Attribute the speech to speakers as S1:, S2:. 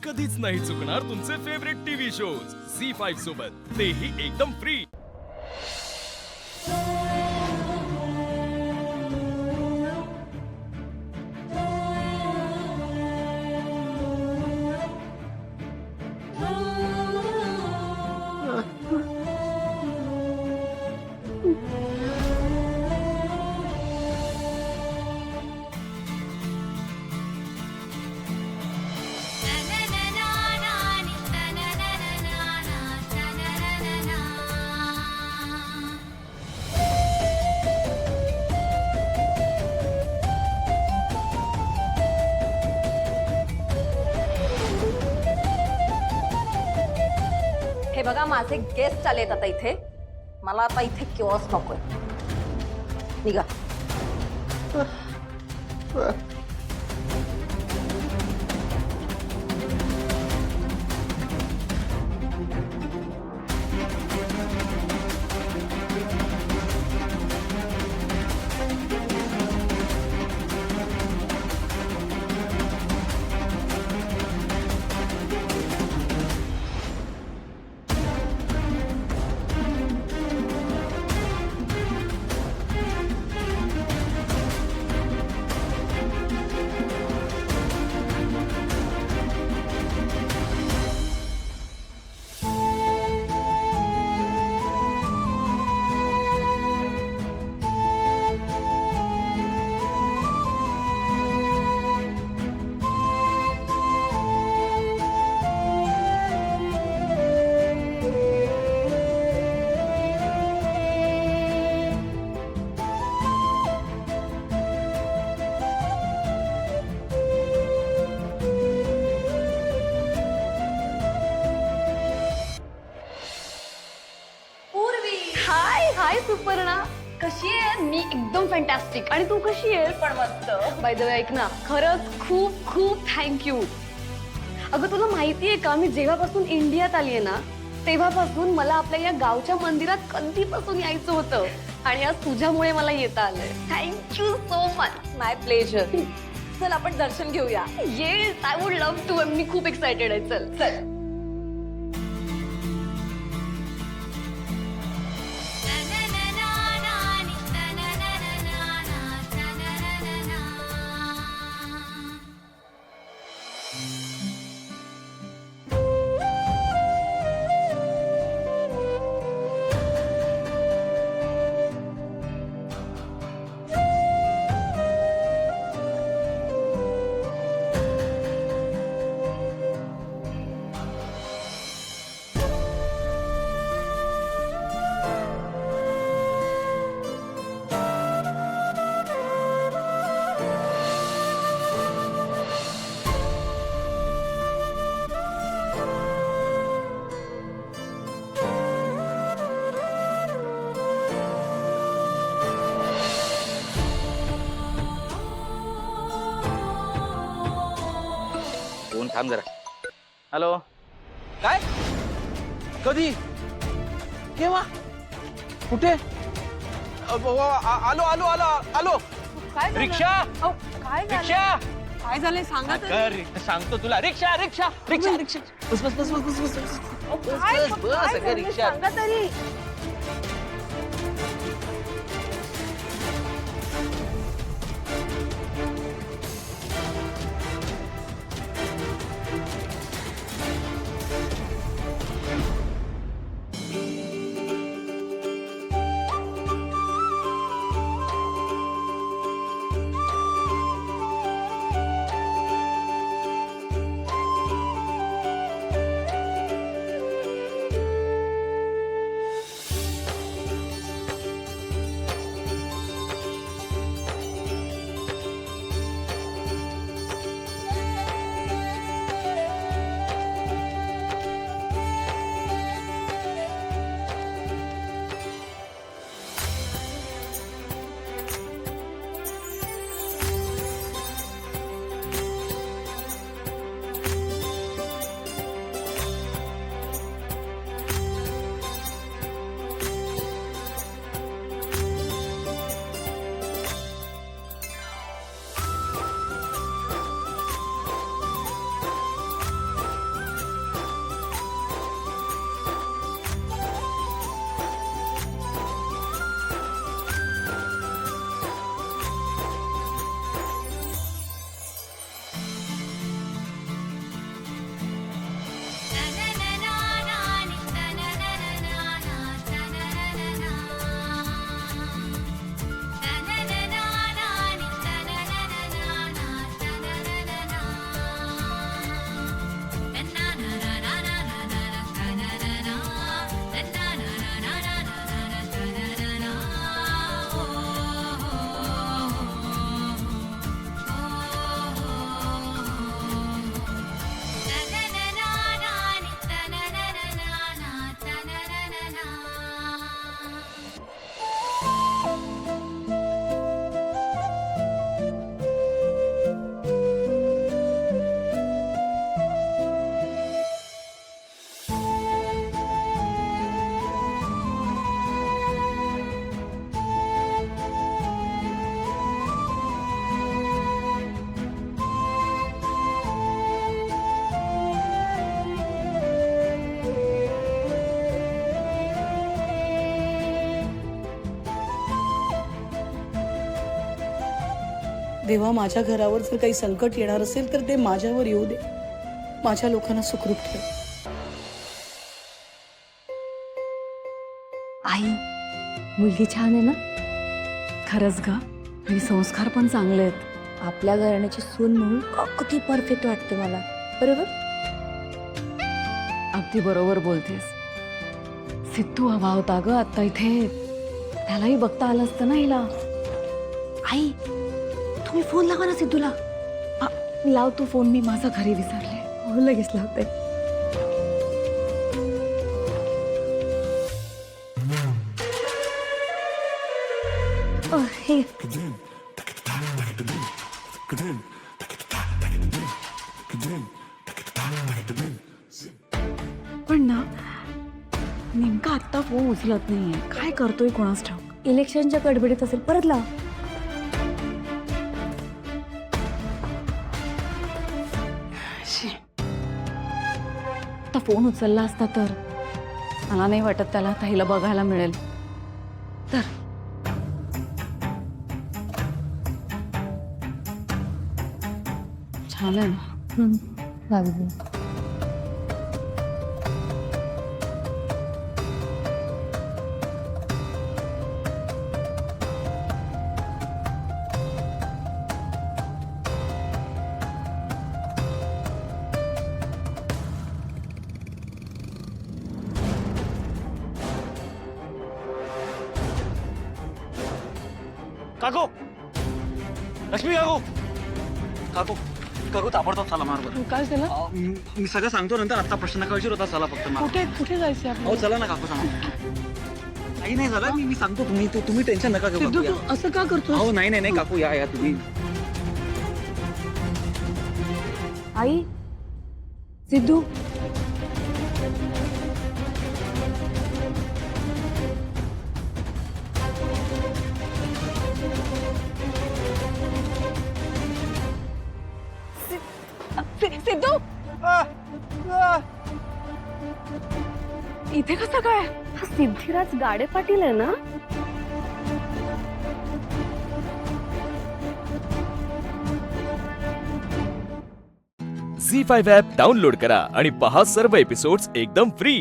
S1: कधीच नाही चुकणार तुमचे फेवरेट टीव्ही शोज झी5 सोबत, तेही एकदम फ्री।
S2: हे बघा, माझे गेस्ट आलेत आता इथे। मला आता इथे किओस नकोय, निघा।
S3: हाय सुपर्णा, कशी आहे? मी एकदम फॅन्टॅस्टिक। आणि तू कशी आहेस?
S2: पण मस्त।
S3: बाय द वे ऐक ना, खरंच खूप खूप थँक्यू। अगं तुला माहितीये का, मी जेव्हापासून इंडियात आलीये ना तेव्हापासून मला आपल्या या गावच्या मंदिरात कधीपासून यायचं होतं, आणि आज तुझ्यामुळे मला येता आलंय। Thank you so much.
S2: My pleasure. चल आपण दर्शन घेऊया।
S3: Yes, I would love to. मी खूप एक्साइटेड आहे। चल
S2: चल।
S4: थांब जरा। हॅलो, काय? कधी? केव्हा? कुठे? आलो आलो आलो आलो।
S2: काय
S4: रिक्षा,
S2: काय
S4: रिक्षा।
S2: काय झालंय सांगा तरी।
S4: सांगतो तुला। रिक्षा रिक्षा रिक्षा रिक्षा। बस बस बस बस बस बस बस बस अगं रिक्षा।
S2: सांगा तरी।
S5: देवा, माझ्या घरावर जर काही संकट येणार असेल तर ते माझ्यावर येऊ दे. माझ्या लोकांना सुखरूप ठेव.
S3: आई, मुलगी छान आहे ना? खरंच ग, आणि संस्कार पण चांगले आहेत.
S2: आपल्या घराण्याची सून म्हणून अगदी परफेक्ट वाटते मला, बरोबर?
S3: अगदी बरोबर बोलतेस. सिद्धू हवा होता ग आता इथे. त्यालाही बघता आलं असतं ना हिला. आई, तुम्ही फोन लावा ना सिद्धूला. लाव तू फोन, मी माझा घरी विसरले.
S2: हो, लगेच लावते. हे
S3: पण ना, नेमका आत्ता फोन उचलत नाहीये. काय करतोय कोणास ठाऊक.
S2: इलेक्शनच्या गडबडीत असेल, परत लाव.
S3: आता फोन उचलला असता तर मला नाही वाटत त्याला आता हिला बघायला मिळेल. तर छान आहे ना.
S2: लागली.
S4: काकू, लक्ष्मी काकू, काकू, काकू ताबडतोब चला मार बरं.
S5: काय झालं?
S4: मी सगळं सांगतो नंतर. आता प्रश्न नका विचारू, होता चला फक्त मार.
S5: कुठे जायचं
S4: हो
S5: आपल्याला?
S4: चला ना काकू, सांगा. काही नाही झालं, मी सांगतो. तुम्ही टेन्शन नका घेऊ
S5: सिद्धू,
S4: काकू, या.
S5: तू असं का करतोय?
S4: हो नाही काकू, या तुम्ही.
S3: आई, सिद्धू, सिद्धू, इथे कसं काय? हा सिद्धिराज गाडे पाटील आहे ना?
S1: झी 5 ॲप डाउनलोड करा आणि पहा सर्व एपिसोड्स एकदम फ्री.